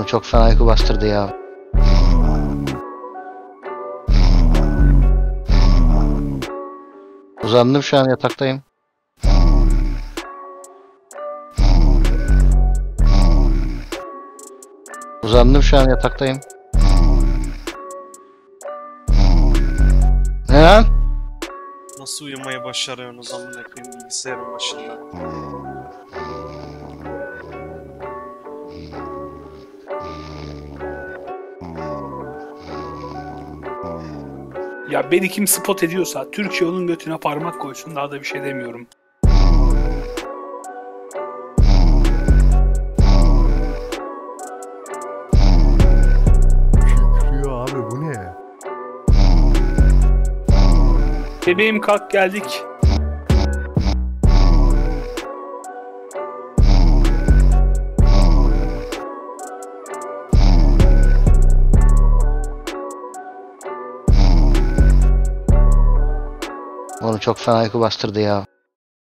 çok fena uyku bastırdı ya. Uzandım, şu an yataktayım. Uzandım, şu an yataktayım. Ne lan? Nasıl uyumaya başarıyorsunuz amına koyayım bilgisayarın başında? Ya beni kim spot ediyorsa Türkiye onun götüne parmak koysun, daha da bir şey demiyorum. Kükrüyor abi, bu ne? Bebeğim kalk, geldik. Oğlum çok fena uyku bastırdı ya.